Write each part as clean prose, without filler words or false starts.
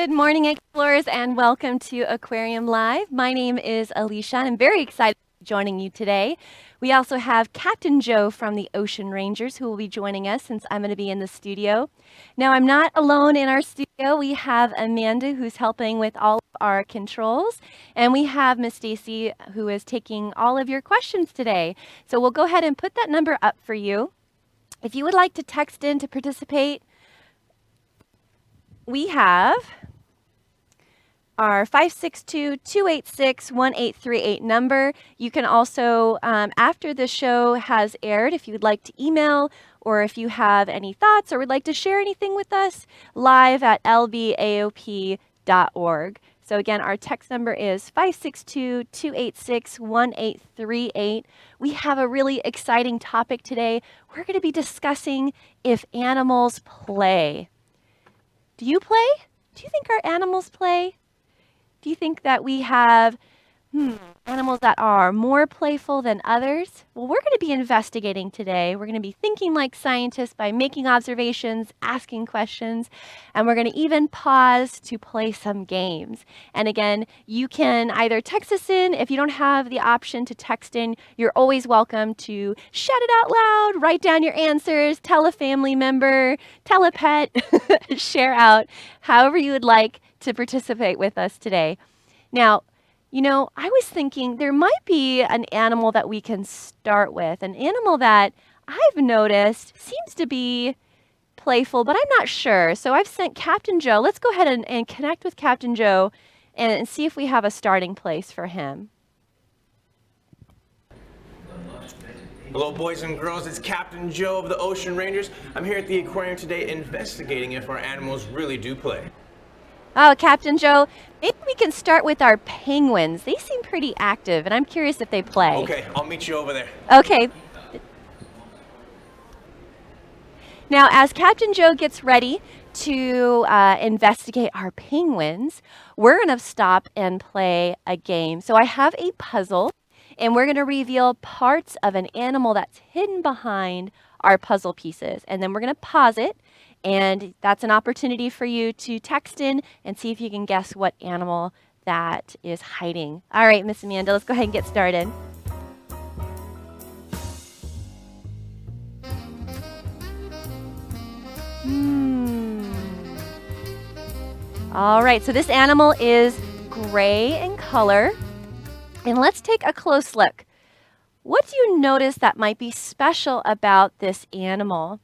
Good morning, explorers, and welcome to Aquarium Live. My name is Alicia, and I'm very excited to be joining you today. We also have Captain Joe from the Ocean Rangers who will be joining us since I'm going to be in the studio. Now, I'm not alone in our studio. We have Amanda who's helping with all of our controls, and we have Miss Stacy who is taking all of your questions today. So we'll go ahead and put that number up for you. If you would like to text in to participate, we have our 562-286-1838 number. You can also, after the show has aired, if you would like to email or if you have any thoughts or would like to share anything with us, live at lbaop.org. So again, our text number is 562-286-1838. We have a really exciting topic today. We're going to be discussing if animals play. Do you play? Do you think our animals play? Do you think that we have animals that are more playful than others? Well, we're going to be investigating today. We're going to be thinking like scientists by making observations, asking questions, and we're going to even pause to play some games. And again, you can either text us in. If you don't have the option to text in, you're always welcome to shout it out loud, write down your answers, tell a family member, tell a pet, share out, however you would like to participate with us today. Now, you know, I was thinking there might be an animal that we can start with, an animal that I've noticed seems to be playful, but I'm not sure. So I've sent Captain Joe. Let's go ahead and connect with Captain Joe and see if we have a starting place for him. Hello, boys and girls. It's Captain Joe of the Ocean Rangers. I'm here at the aquarium today investigating if our animals really do play. Oh, Captain Joe, maybe we can start with our penguins. They seem pretty active, and I'm curious if they play. Okay, I'll meet you over there. Okay. Now, as Captain Joe gets ready to investigate our penguins, we're going to stop and play a game. So I have a puzzle, and we're going to reveal parts of an animal that's hidden behind our puzzle pieces. And then we're going to pause it. And that's an opportunity for you to text in and see if you can guess what animal that is hiding. All right, Miss Amanda, let's go ahead and get started. All right, so this animal is gray in color. And let's take a close look. What do you notice that might be special about this animal?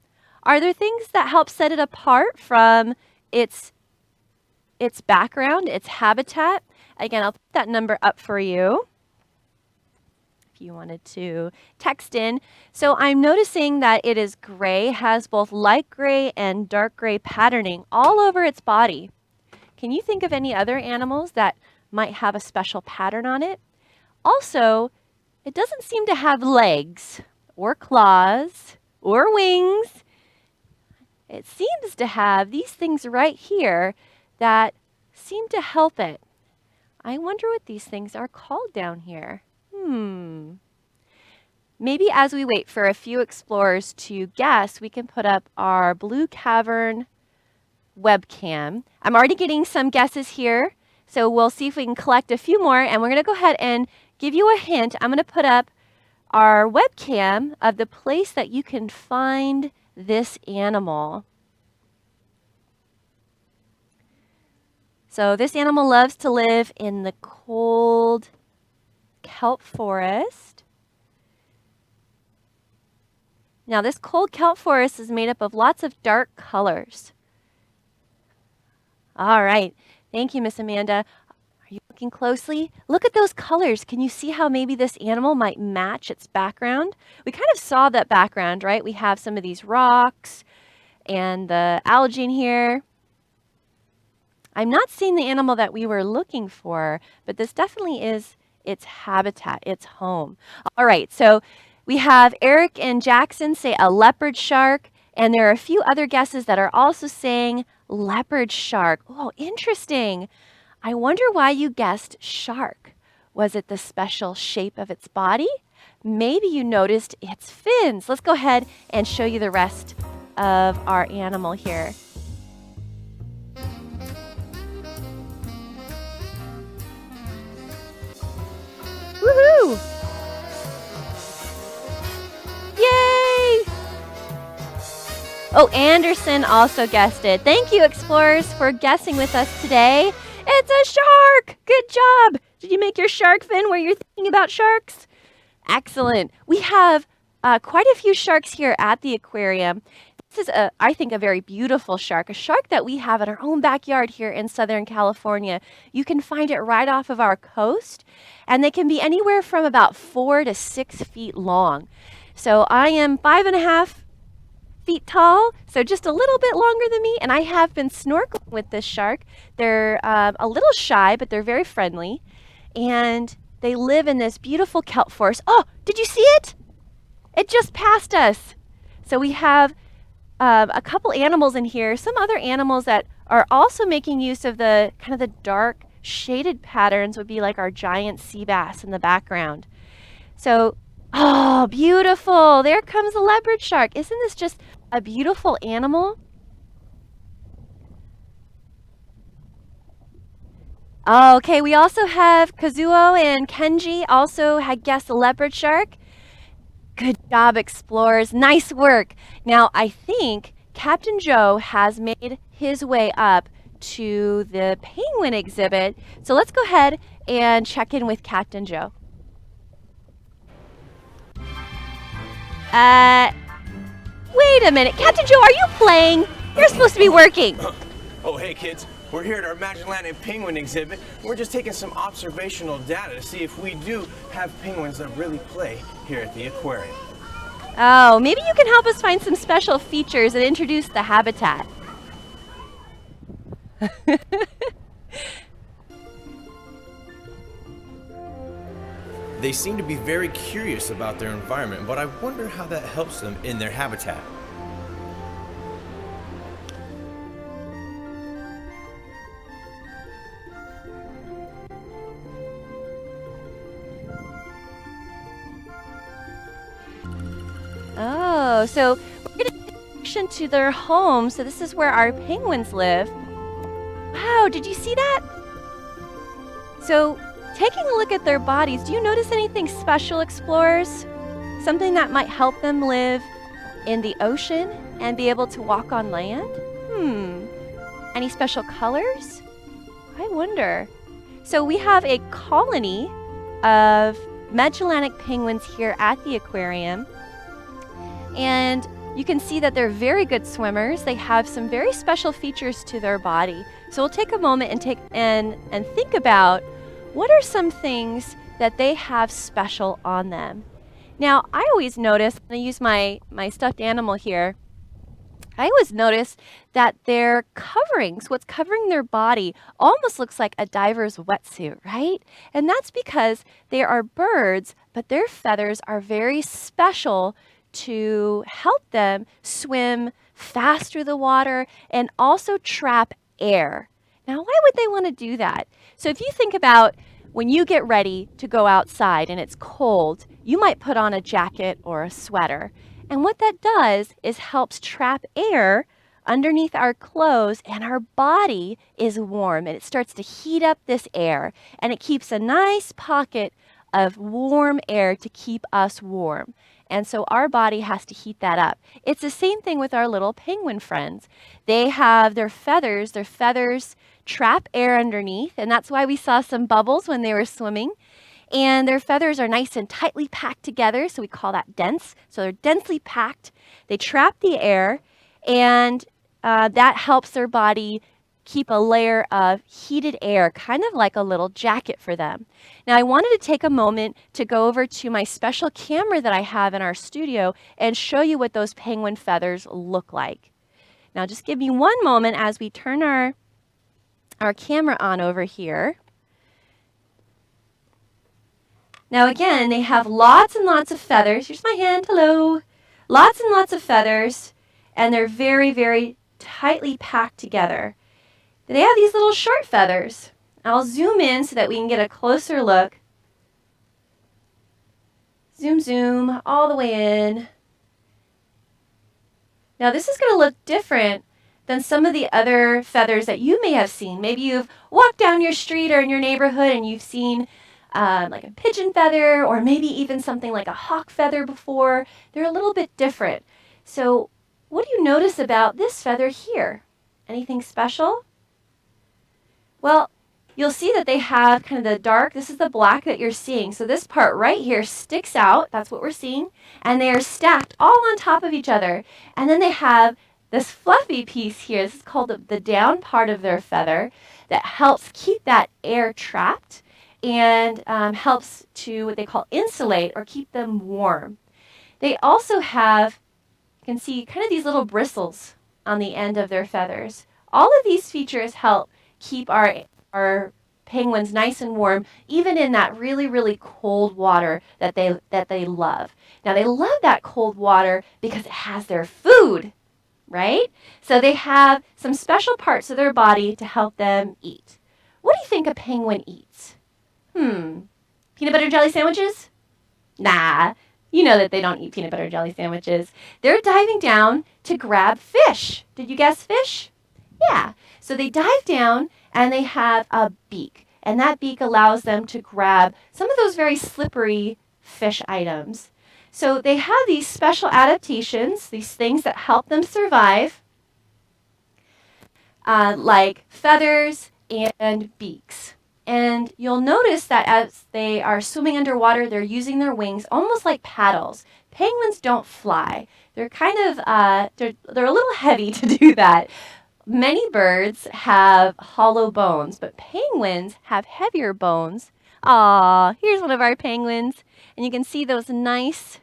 Are there things that help set it apart from its background, its habitat? Again, I'll put that number up for you if you wanted to text in. So I'm noticing that it is gray, has both light gray and dark gray patterning all over its body. Can you think of any other animals that might have a special pattern on it? Also, it doesn't seem to have legs or claws or wings. It seems to have these things right here that seem to help it. I wonder what these things are called down here. Maybe as we wait for a few explorers to guess, we can put up our Blue Cavern webcam. I'm already getting some guesses here, so we'll see if we can collect a few more, and we're going to go ahead and give you a hint. I'm going to put up our webcam of the place that you can find this animal. So this animal loves to live in the cold kelp forest. Now this cold kelp forest is made up of lots of dark colors. All right, thank you, Miss Amanda. Are you looking closely? Look at those colors. Can you see how maybe this animal might match its background? We kind of saw that background, right? We have some of these rocks and the algae in here. I'm not seeing the animal that we were looking for, but this definitely is its habitat, its home. All right, so we have Eric and Jackson say a leopard shark, and there are a few other guesses that are also saying leopard shark. Oh, interesting. I wonder why you guessed shark. Was it the special shape of its body? Maybe you noticed its fins. Let's go ahead and show you the rest of our animal here. Oh, Anderson also guessed it. Thank you, explorers, for guessing with us today. It's a shark! Good job! Did you make your shark fin where you're thinking about sharks? Excellent. We have quite a few sharks here at the aquarium. This is, I think, a very beautiful shark, a shark that we have in our own backyard here in Southern California. You can find it right off of our coast, and they can be anywhere from about 4 to 6 feet long. So I am 5.5 feet tall, so just a little bit longer than me, and I have been snorkeling with this shark. They're a little shy, but they're very friendly, and they live in this beautiful kelp forest. Oh, did you see it? It just passed us. So we have a couple animals in here, some other animals that are also making use of the kind of the dark shaded patterns would be like our giant sea bass in the background. So, oh, beautiful. There comes a leopard shark. Isn't this just a beautiful animal? Okay, we also have Kazuo and Kenji also had guessed the leopard shark. Good job, explorers. Nice work. Now, I think Captain Joe has made his way up to the penguin exhibit. So let's go ahead and check in with Captain Joe. Wait a minute. Captain Joe, are you playing? You're supposed to be working. Oh, hey kids. We're here at our Magellan Penguin exhibit. We're just taking some observational data to see if we do have penguins that really play here at the aquarium. Oh, maybe you can help us find some special features and introduce the habitat. They seem to be very curious about their environment, but I wonder how that helps them in their habitat. Oh, so we're going to pay attention to their home. So this is where our penguins live. Wow, did you see that? So taking a look at their bodies, do you notice anything special, explorers? Something that might help them live in the ocean and be able to walk on land? Any special colors? I wonder. So we have a colony of Magellanic penguins here at the aquarium. And you can see that they're very good swimmers. They have some very special features to their body. So we'll take a moment and think about what are some things that they have special on them. Now, I always notice, I'm going to use my stuffed animal here, I always notice that their coverings, what's covering their body, almost looks like a diver's wetsuit, right? And that's because they are birds, but their feathers are very special to help them swim fast through the water and also trap air. Now, why would they want to do that? So if you think about when you get ready to go outside and it's cold, you might put on a jacket or a sweater. And what that does is helps trap air underneath our clothes, and our body is warm, and it starts to heat up this air, and it keeps a nice pocket of warm air to keep us warm. And so our body has to heat that up. It's the same thing with our little penguin friends. They have their feathers trap air underneath, and that's why we saw some bubbles when they were swimming. And their feathers are nice and tightly packed together, so we call that dense. So they're densely packed. They trap the air, and that helps their body keep a layer of heated air, kind of like a little jacket for them. Now, I wanted to take a moment to go over to my special camera that I have in our studio and show you what those penguin feathers look like. Now, just give me one moment as we turn our camera on over here. Now, again, they have lots and lots of feathers. Here's my hand. Hello. Lots and lots of feathers, and they're very, very tightly packed together. They have these little short feathers. I'll zoom in so that we can get a closer look. Zoom, zoom, all the way in. Now, this is going to look different than some of the other feathers that you may have seen. Maybe you've walked down your street or in your neighborhood and you've seen like a pigeon feather, or maybe even something like a hawk feather before. They're a little bit different. So what do you notice about this feather here? Anything special? Well, you'll see that they have kind of the dark, this is the black that you're seeing. So this part right here sticks out, that's what we're seeing, and they are stacked all on top of each other. And then they have this fluffy piece here, this is called the down part of their feather, that helps keep that air trapped and helps to what they call insulate or keep them warm. They also have, you can see kind of these little bristles on the end of their feathers. All of these features help keep our penguins nice and warm, even in that really, really cold water that they love. Now they love that cold water because it has their food, right? So they have some special parts of their body to help them eat. What do you think a penguin eats? Peanut butter jelly sandwiches? Nah, you know that they don't eat peanut butter jelly sandwiches. They're diving down to grab fish. Did you guess fish? Yeah. So they dive down and they have a beak. And that beak allows them to grab some of those very slippery fish items. So they have these special adaptations, these things that help them survive, like feathers and beaks. And you'll notice that as they are swimming underwater, they're using their wings almost like paddles. Penguins don't fly. They're kind of, they're a little heavy to do that. Many birds have hollow bones, but penguins have heavier bones. Aw, here's one of our penguins. And you can see those nice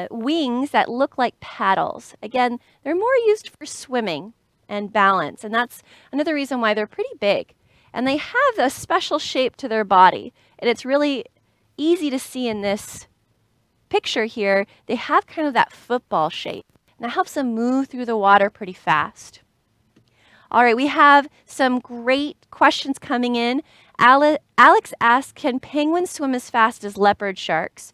wings that look like paddles. Again, they're more used for swimming and balance, and that's another reason why they're pretty big. And they have a special shape to their body, and it's really easy to see in this picture here. They have kind of that football shape, and that helps them move through the water pretty fast. All right, we have some great questions coming in. Alex asks, can penguins swim as fast as leopard sharks?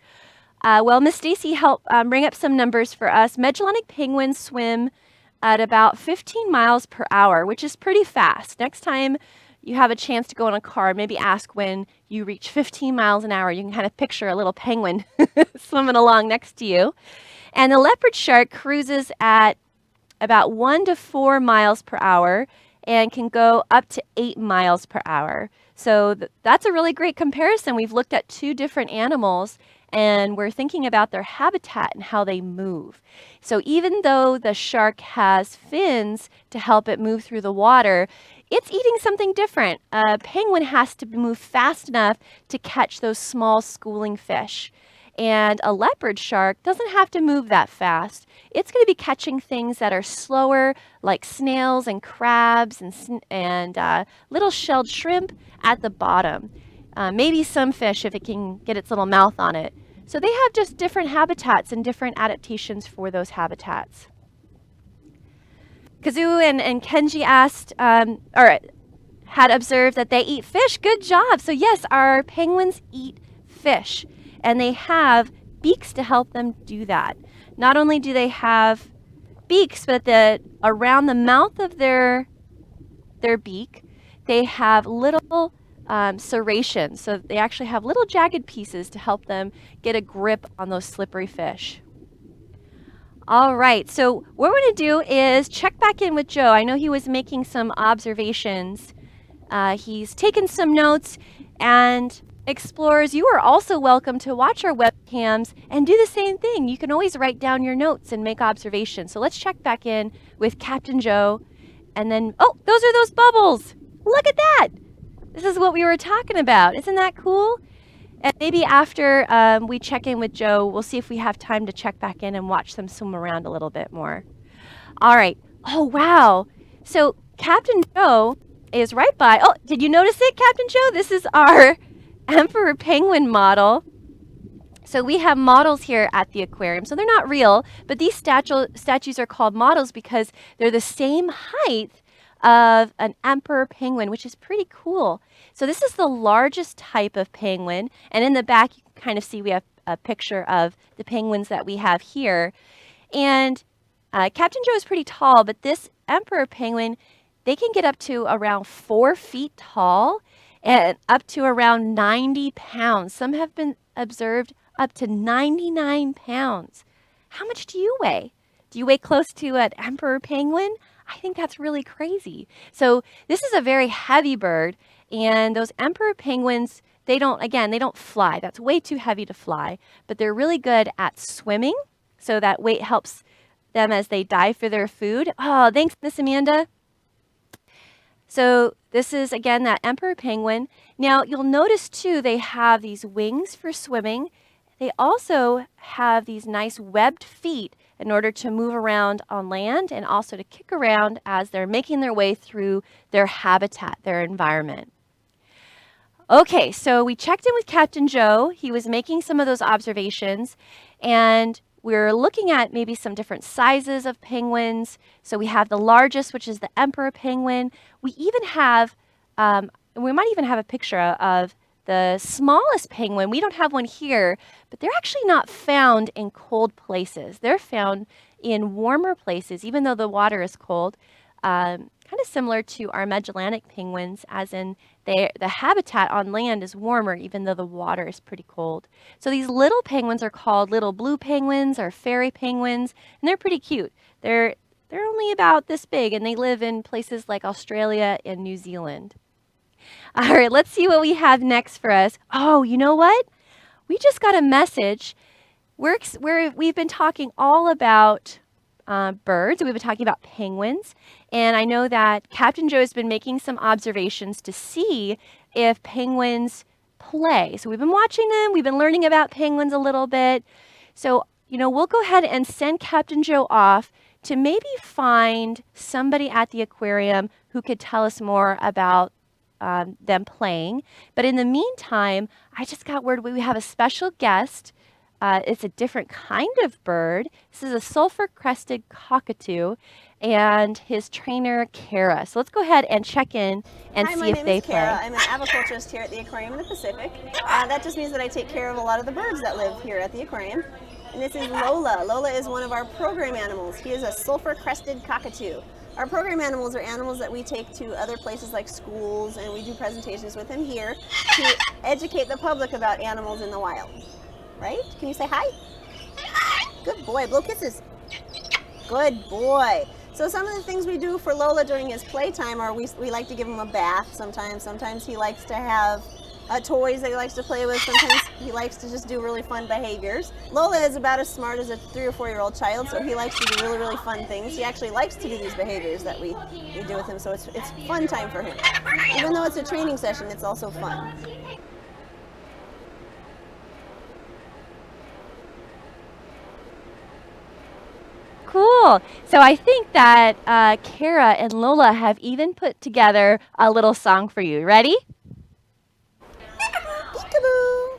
Well, Miss Stacy helped bring up some numbers for us. Magellanic penguins swim at about 15 miles per hour, which is pretty fast. Next time you have a chance to go in a car, maybe ask when you reach 15 miles an hour. You can kind of picture a little penguin swimming along next to you. And the leopard shark cruises at about 1 to 4 miles per hour and can go up to 8 miles per hour. So that's a really great comparison. We've looked at two different animals and we're thinking about their habitat and how they move. So even though the shark has fins to help it move through the water, it's eating something different. A penguin has to move fast enough to catch those small schooling fish. And a leopard shark doesn't have to move that fast. It's going to be catching things that are slower, like snails and crabs and little shelled shrimp at the bottom. Maybe some fish if it can get its little mouth on it. So they have just different habitats and different adaptations for those habitats. Kazoo and Kenji asked, or had observed that they eat fish. Good job. So yes, our penguins eat fish. And they have beaks to help them do that. Not only do they have beaks, but around the mouth of their beak, they have little serrations. So they actually have little jagged pieces to help them get a grip on those slippery fish. All right, so what we're going to do is check back in with Joe. I know he was making some observations. He's taken some notes, and explorers, you are also welcome to watch our webcams and do the same thing. You can always write down your notes and make observations. So let's check back in with Captain Joe. And then, oh, those are those bubbles. Look at that. This is what we were talking about. Isn't that cool? And maybe after we check in with Joe, we'll see if we have time to check back in and watch them swim around a little bit more. All right. Oh, wow. So Captain Joe is right by. Oh, did you notice it, Captain Joe? This is our Emperor Penguin model. So we have models here at the aquarium. So they're not real, but these statues are called models because they're the same height of an emperor penguin, which is pretty cool. So this is the largest type of penguin. And in the back, you can kind of see we have a picture of the penguins that we have here. And Captain Joe is pretty tall, but this emperor penguin, they can get up to around 4 feet tall and up to around 90 pounds. Some have been observed up to 99 pounds. How much do you weigh? Do you weigh close to an emperor penguin? I think that's really crazy. So this is a very heavy bird, and those emperor penguins, they don't fly. That's way too heavy to fly, but they're really good at swimming. So that weight helps them as they dive for their food. Oh, thanks, Miss Amanda. So this is, again, that emperor penguin. Now, you'll notice, too, they have these wings for swimming. They also have these nice webbed feet in order to move around on land and also to kick around as they're making their way through their habitat, their environment. Okay, so we checked in with Captain Joe. He was making some of those observations, and we're looking at maybe some different sizes of penguins. So we have the largest, which is the emperor penguin. We even have, we might even have a picture of the smallest penguin. We don't have one here, but they're actually not found in cold places. They're found in warmer places, even though the water is cold. Kind of similar to our Magellanic penguins, as in the habitat on land is warmer, even though the water is pretty cold. So these little penguins are called little blue penguins or fairy penguins, and they're pretty cute. They're only about this big, and they live in places like Australia and New Zealand. All right, let's see what we have next for us. Oh, you know what? We just got a message. We've been talking all about birds. We've been talking about penguins. And I know that Captain Joe has been making some observations to see if penguins play. So we've been watching them. We've been learning about penguins a little bit. So, we'll go ahead and send Captain Joe off to maybe find somebody at the aquarium who could tell us more about them playing. But in the meantime, I just got word we have a special guest. It's a different kind of bird. This is a sulfur-crested cockatoo and his trainer, Kara. So let's go ahead and check in and see if they play. Hi, my name is Kara. I'm an aviculturist here at the aquarium in the Pacific. That just means that I take care of a lot of the birds that live here at the aquarium. And this is Lola. Lola is one of our program animals. He is a sulfur-crested cockatoo. Our program animals are animals that we take to other places like schools, and we do presentations with him here to educate the public about animals in the wild. Right? Can you say hi? Good boy. Blow kisses. Good boy. So some of the things we do for Lola during his playtime are we like to give him a bath sometimes. Sometimes he likes to have toys that he likes to play with. Sometimes he likes to just do really fun behaviors. Lola is about as smart as a 3 or 4-year-old child, so he likes to do really, really fun things. He actually likes to do these behaviors that we do with him, so it's fun time for him. Even though it's a training session, it's also fun. Cool. So I think that Kara and Lola have even put together a little song for you. Ready? Peekaboo!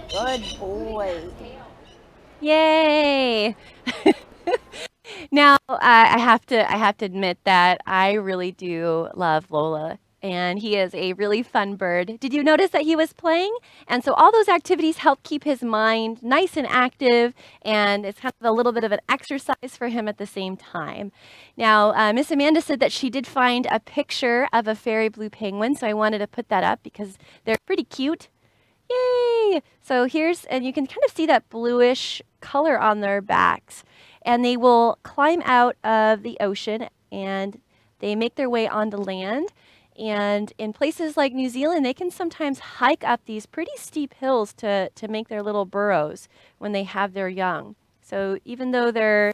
Good boy. Yay! Now, I have to admit that I really do love Lola, and he is a really fun bird. Did you notice that he was playing? And so all those activities help keep his mind nice and active, and it's kind of a little bit of an exercise for him at the same time. Now, Miss Amanda said that she did find a picture of a fairy blue penguin, so I wanted to put that up because they're pretty cute. Yay! So and you can kind of see that bluish color on their backs. And they will climb out of the ocean and they make their way onto land. And in places like New Zealand, they can sometimes hike up these pretty steep hills to make their little burrows when they have their young. So even though they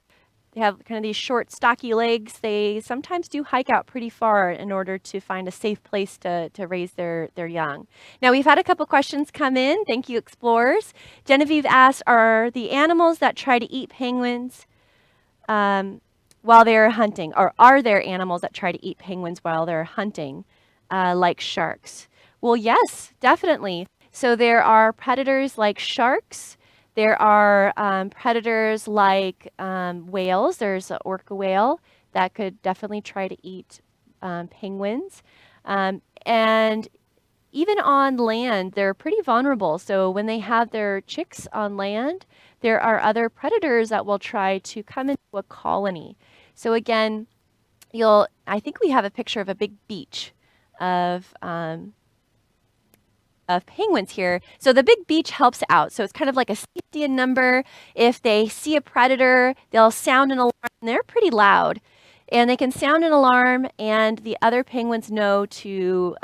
have kind of these short, stocky legs, they sometimes do hike out pretty far in order to find a safe place to raise their young. Now, we've had a couple questions come in. Thank you, explorers. Genevieve asked, are the animals that try to eat penguins while they're hunting, or are there animals that try to eat penguins while they're hunting, like sharks? Well, yes, definitely. So there are predators like sharks There are predators like whales. There's an orca whale that could definitely try to eat penguins. And even on land, they're pretty vulnerable. So when they have their chicks on land, there are other predators that will try to come into a colony. So again, I think we have a picture of a big beach of penguins here. So the big beach helps out. So it's kind of like a safety in number. If they see a predator, they'll sound an alarm. And they're pretty loud. And they can sound an alarm, and the other penguins know to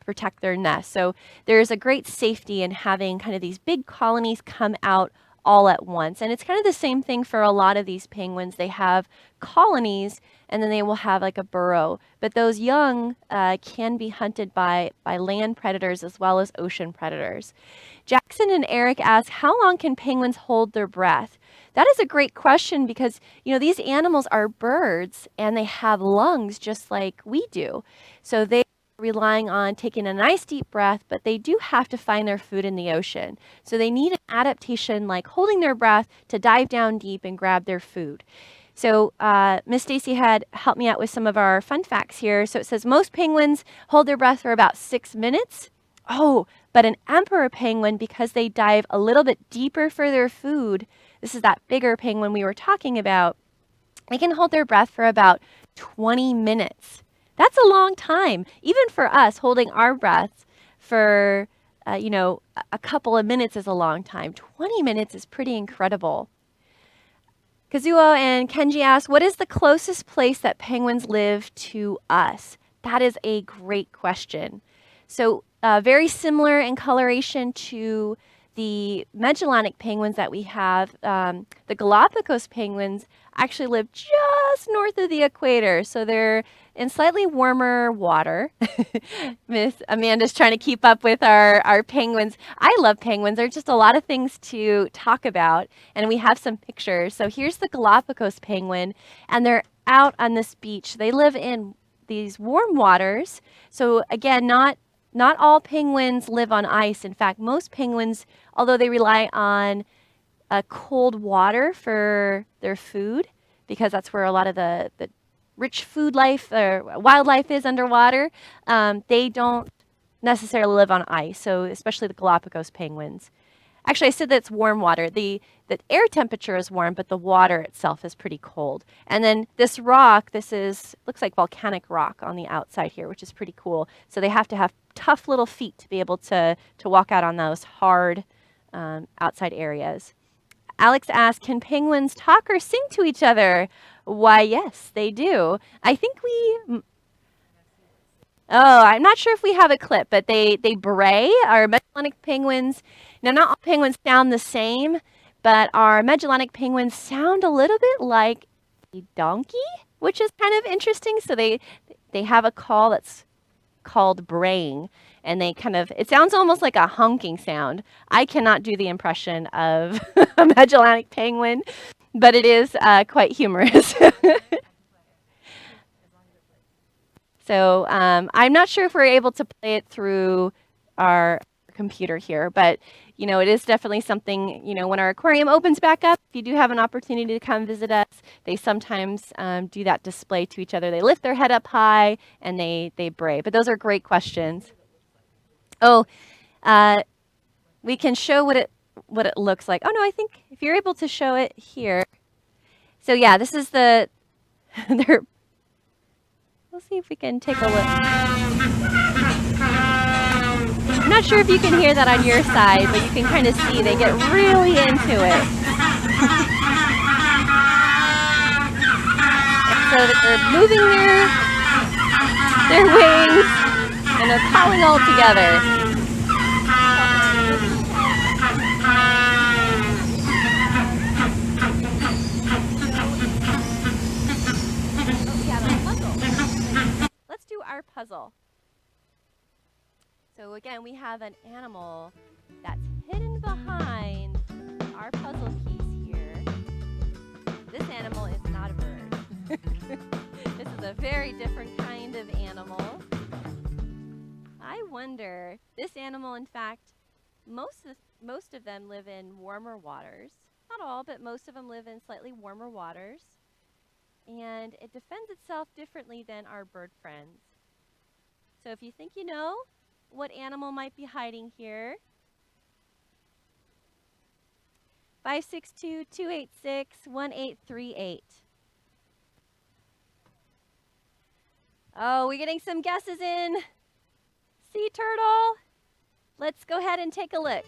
protect their nest. So there's a great safety in having kind of these big colonies come out all at once. And it's kind of the same thing for a lot of these penguins. They have colonies, and then they will have like a burrow. But those young can be hunted by land predators as well as ocean predators. Jackson and Eric ask, how long can penguins hold their breath? That is a great question because, these animals are birds and they have lungs just like we do. So they are relying on taking a nice deep breath, but they do have to find their food in the ocean. So they need an adaptation like holding their breath to dive down deep and grab their food. So Miss Stacy had helped me out with some of our fun facts here. So it says most penguins hold their breath for about 6 minutes. Oh, but an emperor penguin, because they dive a little bit deeper for their food, this is that bigger penguin we were talking about, they can hold their breath for about 20 minutes. That's a long time. Even for us, holding our breath for, a couple of minutes is a long time. 20 minutes is pretty incredible. Kazuo and Kenji ask, what is the closest place that penguins live to us? That is a great question. So very similar in coloration to the Magellanic penguins that we have. The Galapagos penguins actually live just north of the equator, so they're in slightly warmer water. Miss Amanda's trying to keep up with our penguins. I love penguins. There's just a lot of things to talk about, and we have some pictures. So here's the Galapagos penguin, and they're out on this beach. They live in these warm waters. So again, not all penguins live on ice. In fact, most penguins, although they rely on cold water for their food, because that's where a lot of the rich food life or wildlife is underwater, they don't necessarily live on ice. So especially the Galapagos penguins. Actually, I said that it's warm water. The air temperature is warm, but the water itself is pretty cold. And then this rock, looks like volcanic rock on the outside here, which is pretty cool. So they have to have tough little feet to be able to walk out on those hard outside areas. Alex asked, can penguins talk or sing to each other? Why, yes, they do. I think I'm not sure if we have a clip, but they bray. Our Magellanic penguins, now not all penguins sound the same, but our Magellanic penguins sound a little bit like a donkey, which is kind of interesting. So they have a call that's called braying, and it sounds almost like a honking sound. I cannot do the impression of a Magellanic penguin, but it is quite humorous. So I'm not sure if we're able to play it through our computer here, but it is definitely something, when our aquarium opens back up, if you do have an opportunity to come visit us, they sometimes do that display to each other. They lift their head up high and they bray. But those are great questions. Oh, we can show what it looks like. Oh no, I think if you're able to show it here. So yeah, this is their. We'll see if we can take a look. I'm not sure if you can hear that on your side, but you can kind of see they get really into it. So that they're moving their wings and they're calling all together. Let's do our puzzle. So again, we have an animal that's hidden behind our puzzle piece here. This animal is not a bird. This is a very different kind of animal. I wonder, this animal, in fact, most of them live in warmer waters. Not all, but most of them live in slightly warmer waters. And it defends itself differently than our bird friends. So if you think you know what animal might be hiding here, 562-286-1838. Oh, we're getting some guesses in. Sea turtle. Let's go ahead and take a look.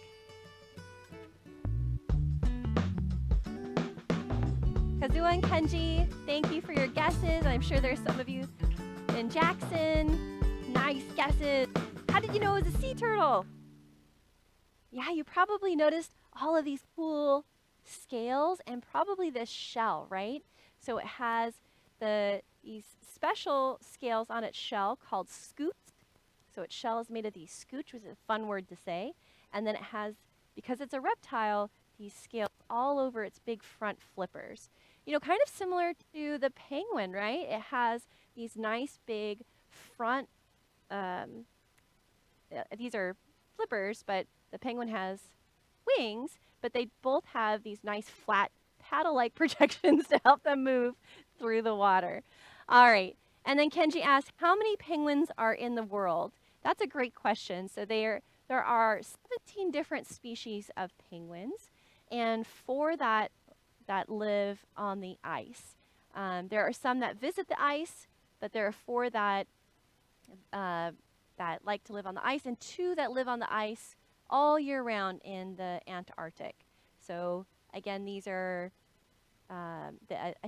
Kazuo and Kenji, thank you for your guesses. I'm sure there's some of you in Jackson. Nice guesses. How did you know it was a sea turtle? Yeah, you probably noticed all of these cool scales and probably this shell, right? So it has these special scales on its shell called scutes. So its shell is made of these scutes, which is a fun word to say. And then it has, because it's a reptile, these scales all over its big front flippers. You know, kind of similar to the penguin, right? It has these nice big front, these are flippers, but the penguin has wings, but they both have these nice flat paddle-like projections to help them move through the water. All right. And then Kenji asked, how many penguins are in the world? That's a great question. So there are 17 different species of penguins, and 4 that live on the ice. There are some that visit the ice, but there are 4 that like to live on the ice, and 2 that live on the ice all year round in the Antarctic. So again, these are, I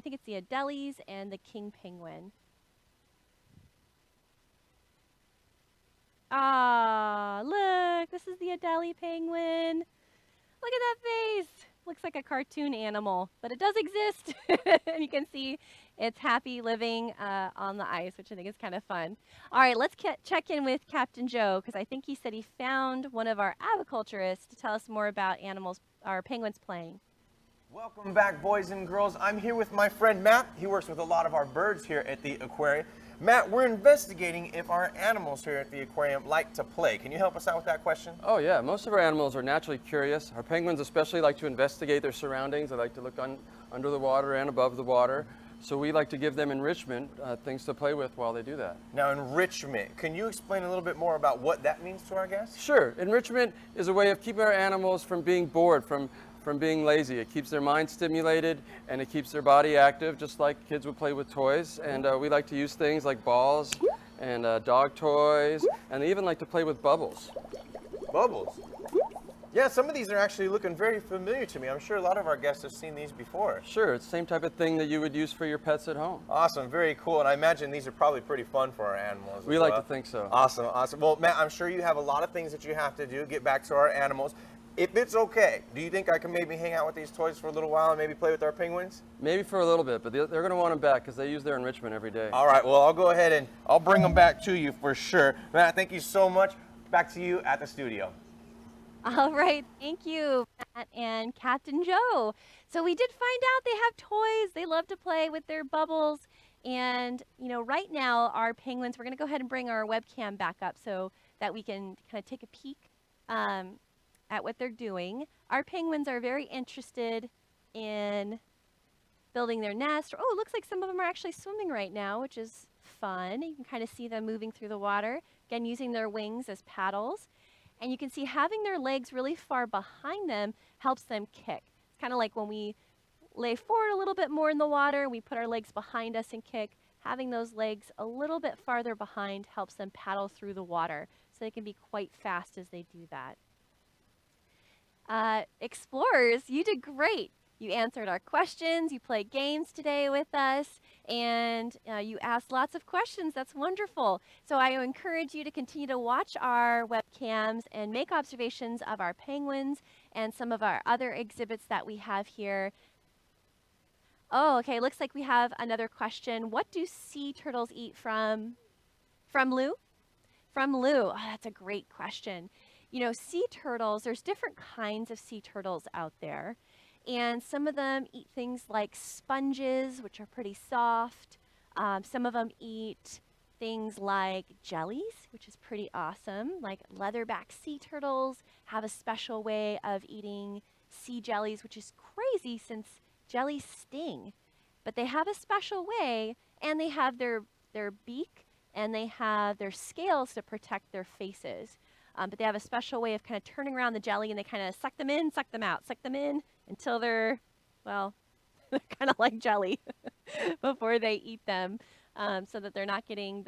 think it's the Adeles and the king penguin. Ah, look, this is the Adelie penguin. Look at that face. Looks like a cartoon animal, but it does exist. And you can see it's happy living on the ice, which I think is kind of fun. All right, let's check in with Captain Joe, because I think he said he found one of our aviculturists to tell us more about animals, our penguins playing. Welcome back, boys and girls. I'm here with my friend Matt. He works with a lot of our birds here at the aquarium. Matt, we're investigating if our animals here at the aquarium like to play. Can you help us out with that question? Oh yeah, most of our animals are naturally curious. Our penguins especially like to investigate their surroundings. They like to look under the water and above the water. So we like to give them enrichment, things to play with while they do that. Now, enrichment. Can you explain a little bit more about what that means to our guests? Sure. Enrichment is a way of keeping our animals from being bored, from being lazy. It keeps their mind stimulated and it keeps their body active, just like kids would play with toys. And we like to use things like balls and dog toys, and they even like to play with bubbles. Bubbles? Yeah, some of these are actually looking very familiar to me. I'm sure a lot of our guests have seen these before. Sure, it's the same type of thing that you would use for your pets at home. Awesome, very cool. And I imagine these are probably pretty fun for our animals. We like to think so. Awesome, awesome. Well, Matt, I'm sure you have a lot of things that you have to do, get back to our animals. If it's okay, do you think I can maybe hang out with these toys for a little while and maybe play with our penguins? Maybe for a little bit, but they're going to want them back because they use their enrichment every day. All right, well, I'll go ahead and I'll bring them back to you for sure. Matt, thank you so much. Back to you at the studio. All right, thank you, Matt and Captain Joe. So we did find out they have toys. They love to play with their bubbles. And, you know, right now our penguins, we're going to go ahead and bring our webcam back up so that we can kind of take a peek at what they're doing. Our penguins are very interested in building their nest. Oh, it looks like some of them are actually swimming right now, which is fun. You can kind of see them moving through the water, again, using their wings as paddles. And you can see having their legs really far behind them helps them kick. It's kind of like when we lay forward a little bit more in the water, we put our legs behind us and kick. Having those legs a little bit farther behind helps them paddle through the water, so they can be quite fast as they do that. Explorers, you did great. You answered our questions, you played games today with us, and you asked lots of questions. That's wonderful. So I encourage you to continue to watch our webcams and make observations of our penguins and some of our other exhibits that we have here. Oh, okay, looks like we have another question. What do sea turtles eat from Lou? From Lou. Oh, that's a great question. You know, sea turtles, there's different kinds of sea turtles out there. And some of them eat things like sponges, which are pretty soft. Some of them eat things like jellies, which is pretty awesome. Like leatherback sea turtles have a special way of eating sea jellies, which is crazy since jellies sting. But they have a special way, and they have their beak and they have their scales to protect their faces. But they have a special way of kind of turning around the jelly, and they kind of suck them in, suck them out, suck them in until they're, well, they're kind of like jelly before they eat them, so that they're not getting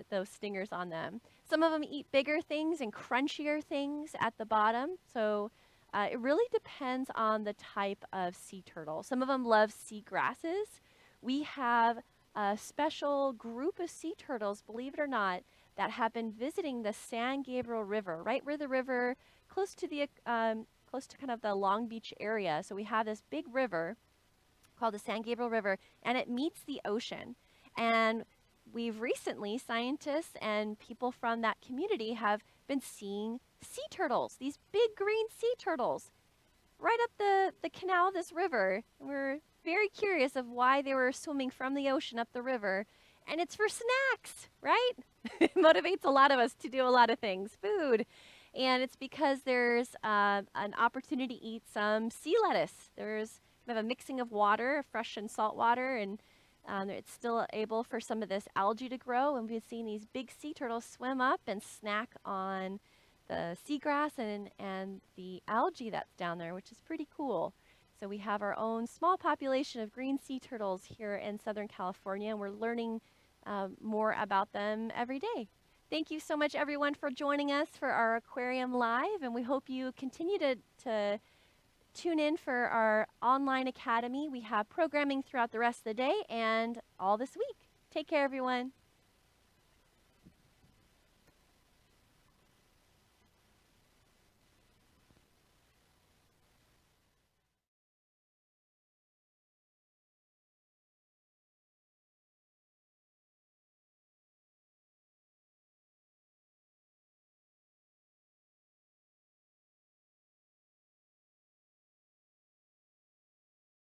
those stingers on them. Some of them eat bigger things and crunchier things at the bottom. So it really depends on the type of sea turtle. Some of them love sea grasses. We have a special group of sea turtles, believe it or not, that have been visiting the San Gabriel River, right where the river, close to kind of the Long Beach area. So we have this big river called the San Gabriel River, and it meets the ocean. And we've recently, scientists and people from that community have been seeing sea turtles, these big green sea turtles, right up the canal of this river. We're very curious of why they were swimming from the ocean up the river. And it's for snacks, right? It motivates a lot of us to do a lot of things, food. And it's because there's an opportunity to eat some sea lettuce. There's kind of a mixing of water, fresh and salt water, and it's still able for some of this algae to grow. And we've seen these big sea turtles swim up and snack on the seagrass and the algae that's down there, which is pretty cool. So we have our own small population of green sea turtles here in Southern California, and we're learning more about them every day. Thank you so much, everyone, for joining us for our Aquarium Live, and we hope you continue to tune in for our online academy. We have programming throughout the rest of the day and all this week. Take care, everyone.